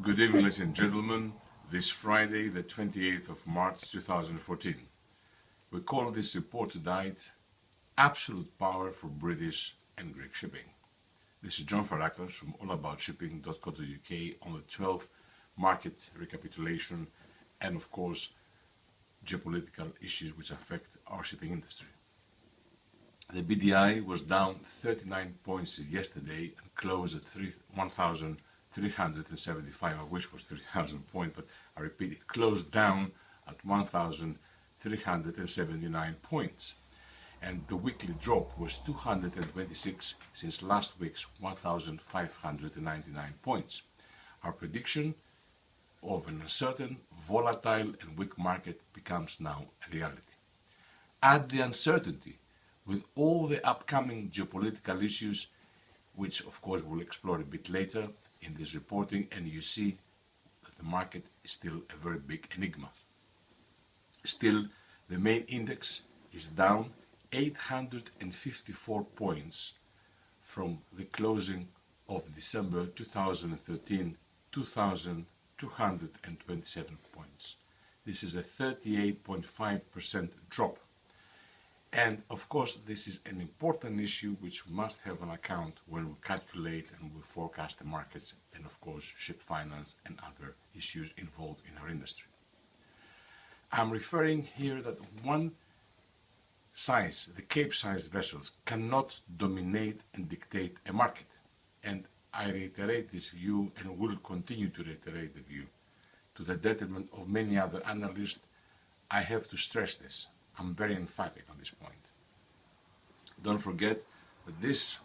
Good evening, ladies and gentlemen. This Friday, the 28th of March 2014. We call this report tonight Absolute Power for British and Greek Shipping. This is John FARACLAS from Allaboutshipping.co.uk on the 12th market recapitulation and, of course, geopolitical issues which affect our shipping industry. The BDI was down 39 points yesterday and closed at 1,375. I wish it was 3,000 points, but I repeat, it closed down at 1,379 points. And the weekly drop was 226 since last week's 1,599 points. Our prediction of an uncertain, volatile and weak market becomes now a reality. Add the uncertainty with all the upcoming geopolitical issues, which of course we'll explore a bit later in this reporting, and you see that the market is still a very big enigma. Still, the main index is down 854 points from the closing of December 2013, 2,227 points. This is a 38.5% drop. And of course, this is an important issue which we must have on account when we calculate and we forecast the markets and of course ship finance and other issues involved in our industry. I'm referring here that one size, the Cape-sized vessels, cannot dominate and dictate a market. And I reiterate this view and will continue to reiterate the view. To the detriment of many other analysts, I have to stress this. I'm very emphatic on this point. Don't forget that this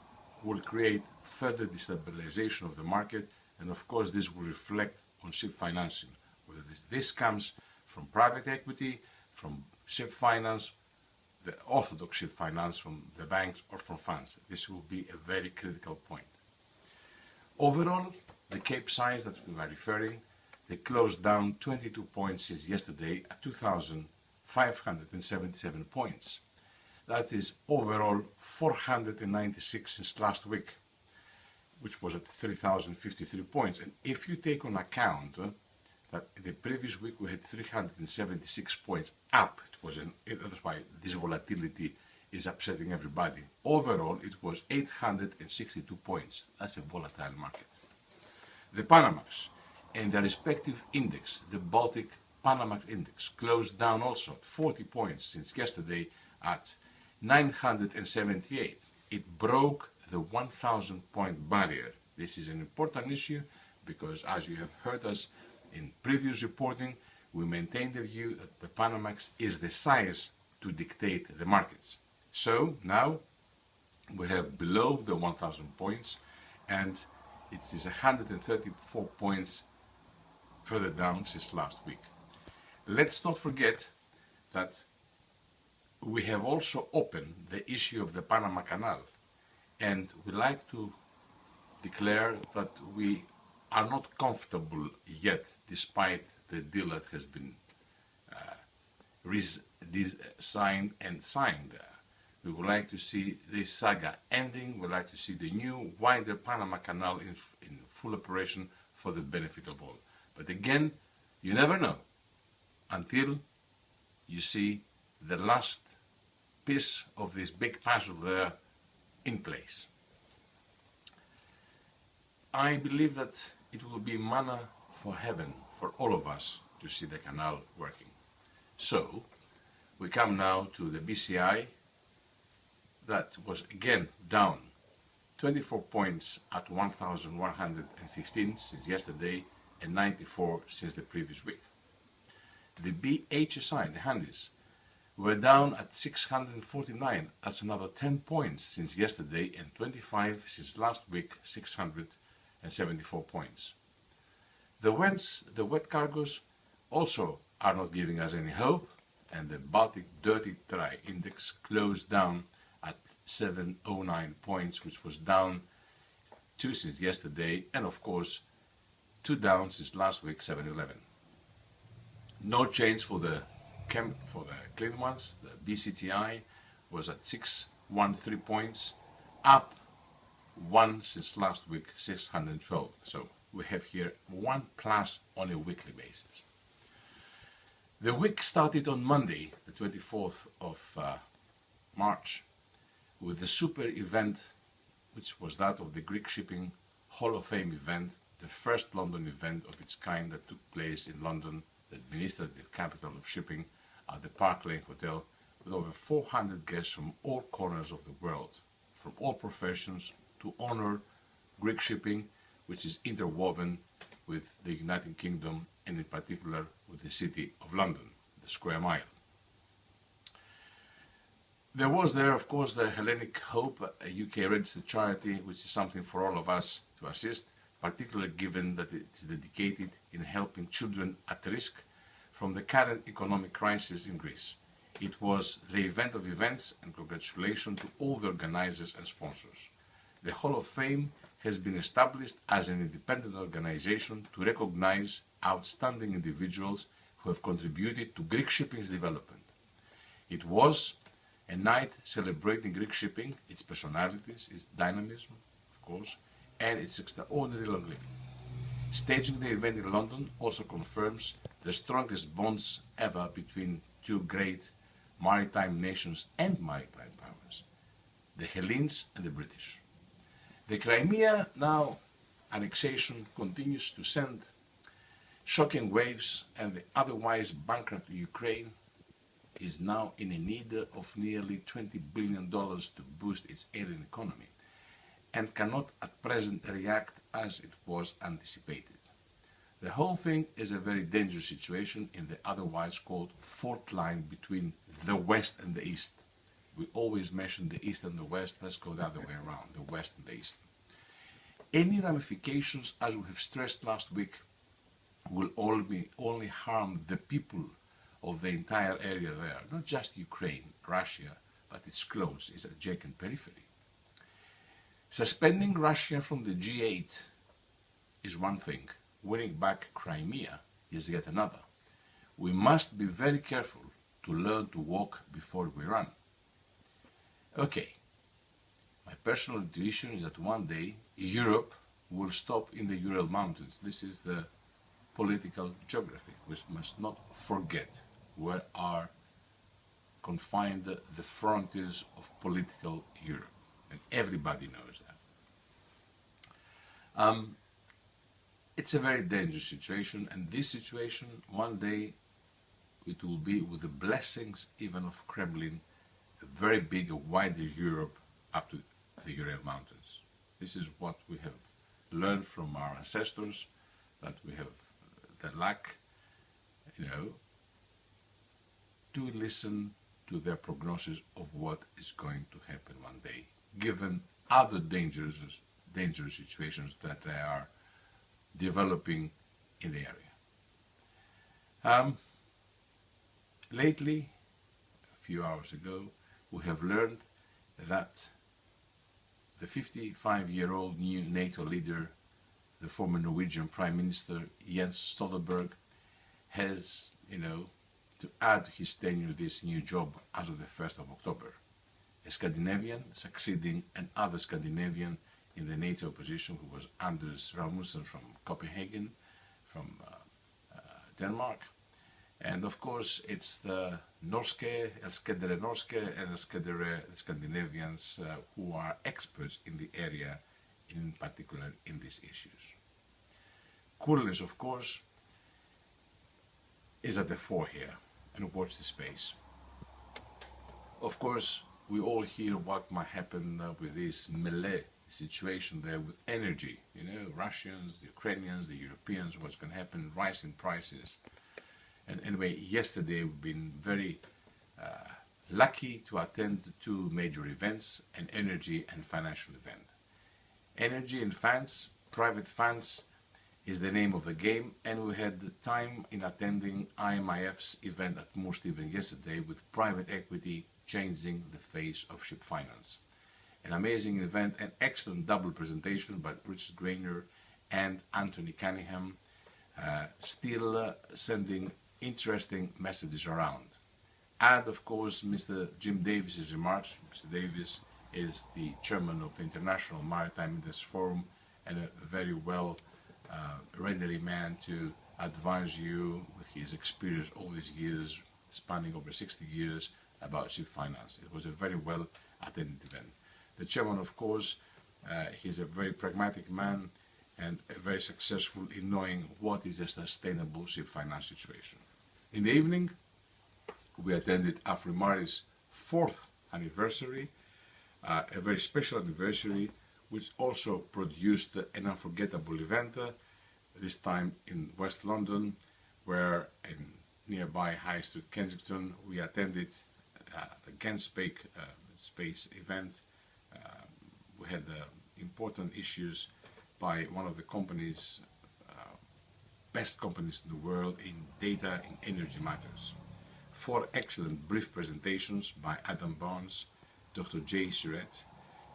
will create further destabilization of the market, and of course this will reflect on ship financing, whether this comes from private equity, from ship finance, the orthodox ship finance, from the banks or from funds. This will be a very critical point. Overall, the Cape size that we are referring, they closed down 22 points since yesterday at 2,577 points. That is overall 496 since last week, which was at 3,053 points. And if you take on account that in the previous week we had 376 points up, that's why this volatility is upsetting everybody. Overall, it was 862 points. That's a volatile market. The Panamax and their respective index, the Baltic Panamax index, closed down also 40 points since yesterday at 978. It broke the 1,000 point barrier. This is an important issue because, as you have heard us in previous reporting, we maintain the view that the Panamax is the size to dictate the markets. So now we have below the 1,000 points, and it is 134 points further down since last week. Let's not forget that we have also opened the issue of the Panama Canal, and we like to declare that we are not comfortable yet, despite the deal that has been signed. We would like to see this saga ending. We'd like to see the new, wider Panama Canal in full operation for the benefit of all. But again, you never know until you see the last piece of this big puzzle there in place. I believe that it will be manna for heaven for all of us to see the canal working. So, we come now to the BCI that was again down 24 points at 1,115 since yesterday and 94 since the previous week. The BHSI, the Handys, were down at 649. That's another 10 points since yesterday and 25 since last week, 674 points. The wet cargoes also are not giving us any hope, and the Baltic Dirty Dry Index closed down at 709 points, which was down 2 since yesterday, and of course 2 down since last week, 711. No change for the clean ones. The BCTI was at 613 points, up 1 since last week, 612. So we have here 1+ on a weekly basis. The week started on Monday, the 24th of March, with a super event, which was that of the Greek Shipping Hall of Fame event, the first London event of its kind that took place in London, the administrative capital of shipping, at the Park Lane Hotel, with over 400 guests from all corners of the world, from all professions, to honor Greek shipping, which is interwoven with the United Kingdom and in particular with the City of London, the Square Mile. There was there, of course, the Hellenic Hope, a UK registered charity, which is something for all of us to assist, particularly given that it is dedicated in helping children at risk from the current economic crisis in Greece. It was the event of events, and congratulations to all the organizers and sponsors. The Hall of Fame has been established as an independent organization to recognize outstanding individuals who have contributed to Greek shipping's development. It was a night celebrating Greek shipping, its personalities, its dynamism, of course, and its extraordinary longevity. Staging the event in London also confirms the strongest bonds ever between two great maritime nations and maritime powers, the Hellenes and the British. The Crimea now annexation continues to send shocking waves, and the otherwise bankrupt Ukraine is now in a need of nearly $20 billion to boost its alien economy, and cannot at present react as it was anticipated. The whole thing is a very dangerous situation in the otherwise called fault line between the West and the East. We always mention the East and the West. Let's go the other way around, the West and the East. Any ramifications, as we have stressed last week, will only harm the people of the entire area there, not just Ukraine, Russia, but its close, its adjacent periphery. Suspending Russia from the G8 is one thing. Winning back Crimea is yet another. We must be very careful to learn to walk before we run. Okay, my personal intuition is that one day Europe will stop in the Ural Mountains. This is the political geography. We must not forget where are confined the frontiers of political Europe, and everybody knows that. It's a very dangerous situation, and this situation, one day, it will be, with the blessings even of Kremlin, a very big, a wider Europe up to the Ural Mountains. This is what we have learned from our ancestors, that we have the luck, to listen to their prognosis of what is going to happen one day, given other dangerous situations that they are developing in the area. Lately, a few hours ago, we have learned that the 55-year-old new NATO leader, the former Norwegian Prime Minister Jens Stoltenberg, has, to add to his tenure this new job as of the 1st of October. A Scandinavian succeeding another Scandinavian in the NATO position, who was Anders Rasmussen from Copenhagen, from Denmark. And of course, it's the Norske, Elskede Norske and Elskede Scandinavians who are experts in the area, in particular in these issues. Coolness, of course, is at the fore here, and watch the space. Of course, we all hear what might happen with this melee situation there with energy. Russians, the Ukrainians, the Europeans, what's going to happen, rising prices. And anyway, yesterday we've been very lucky to attend two major events, an energy and financial event. Energy and funds, private funds, is the name of the game, and we had the time in attending IMIF's event at Moorsteven yesterday with private equity changing the face of ship finance. An amazing event, an excellent double presentation by Richard Grainer and Anthony Cunningham, still sending interesting messages around. And of course, Mr. Jim Davis's remarks. Mr. Davis is the chairman of the International Maritime Industry Forum and a very well readily man to advise you with his experience all these years, spanning over 60 years, about ship finance. It was a very well attended event. The chairman, of course, he's a very pragmatic man and very successful in knowing what is a sustainable ship finance situation. In the evening, we attended Afrimari's 4th anniversary, a very special anniversary, which also produced an unforgettable event, this time in West London, where in nearby High Street, Kensington, we attended the Genspace space event. We had important issues by one of the companies, best companies in the world in data and energy matters. 4 excellent brief presentations by Adam Barnes, Dr. Jay Surratt,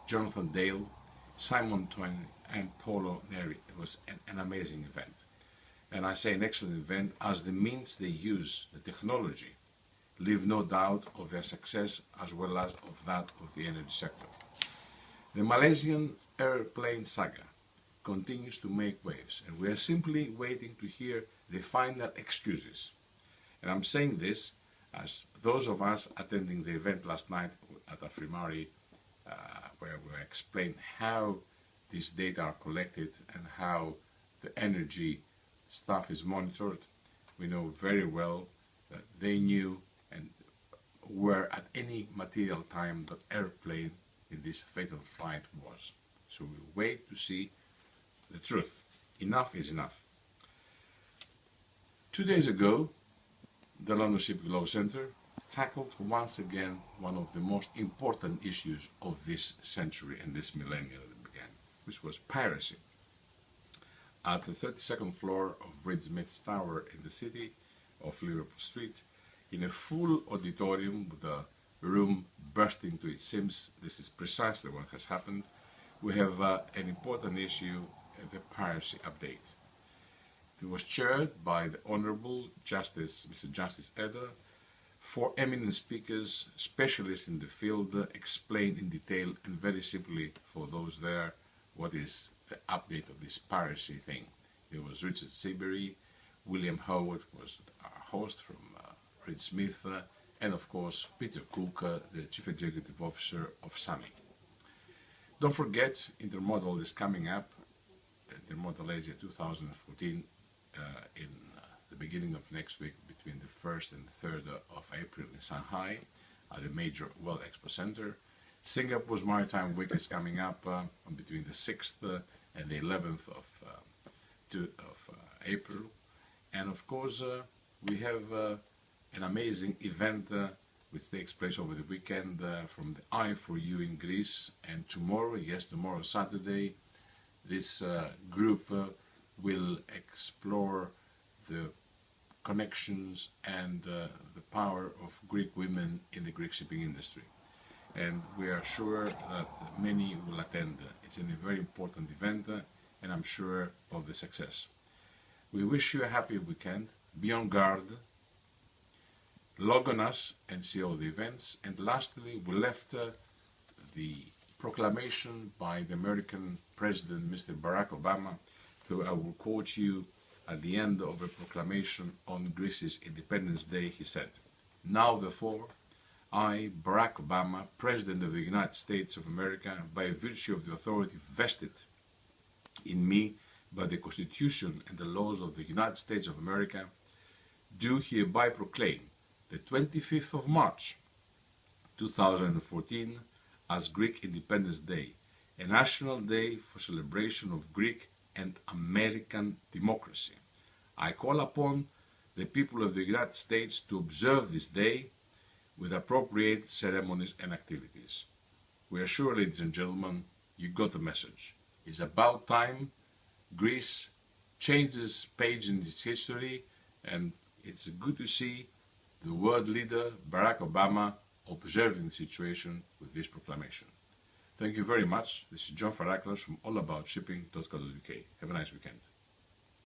Jonathan Dale, Simon Twain and Paulo Neri. It was an amazing event. And I say an excellent event as the means they use, the technology, leave no doubt of their success as well as of that of the energy sector. The Malaysian airplane saga continues to make waves, and we are simply waiting to hear the final excuses. And I'm saying this as those of us attending the event last night at Afrimari, where we explained how these data are collected and how the energy stuff is monitored, we know very well that they knew and were at any material time that airplane in this fatal flight was. So we wait to see the truth. Enough is enough. 2 days ago, the London Shipping Law Centre tackled once again one of the most important issues of this century and this millennium that began, which was piracy. At the 32nd floor of Reed Smith's Tower in the city of Liverpool Street, in a full auditorium with the room bursting to its seams, this is precisely what has happened. We have an important issue, the piracy update. It was chaired by the Honourable Justice, Mr. Justice Eder. 4 eminent speakers, specialists in the field, explained in detail and very simply for those there what is the update of this piracy thing. It was Richard Seabury, William Howard was our host from Reed Smith, and of course Peter Cook, the Chief Executive Officer of SAMI. Don't forget, Intermodal is coming up, Intermodal Asia 2014, in the beginning of next week, between the 1st and 3rd of April in Shanghai at the major World Expo Center. Singapore's Maritime Week is coming up between the 6th and the 11th of April. And of course, we have an amazing event which takes place over the weekend from the I4U in Greece. And tomorrow, yes, tomorrow Saturday, this group will explore the connections and the power of Greek women in the Greek shipping industry. And we are sure that many will attend. It's a very important event, and I'm sure of the success. We wish you a happy weekend. Be on guard. Log on us and see all the events. And lastly, we left the proclamation by the American President, Mr. Barack Obama, who I will quote you at the end of a proclamation on Greece's Independence Day. He said, "Now therefore, I, Barack Obama, President of the United States of America, by virtue of the authority vested in me by the Constitution and the laws of the United States of America, do hereby proclaim the 25th of March, 2014, as Greek Independence Day, a national day for celebration of Greek and American democracy. I call upon the people of the United States to observe this day with appropriate ceremonies and activities." We are sure, ladies and gentlemen, you got the message. It's about time Greece changes page in its history, and it's good to see the world leader, Barack Obama, observing the situation with this proclamation. Thank you very much. This is John FARACLAS from Allaboutshipping.co.uk. Have a nice weekend.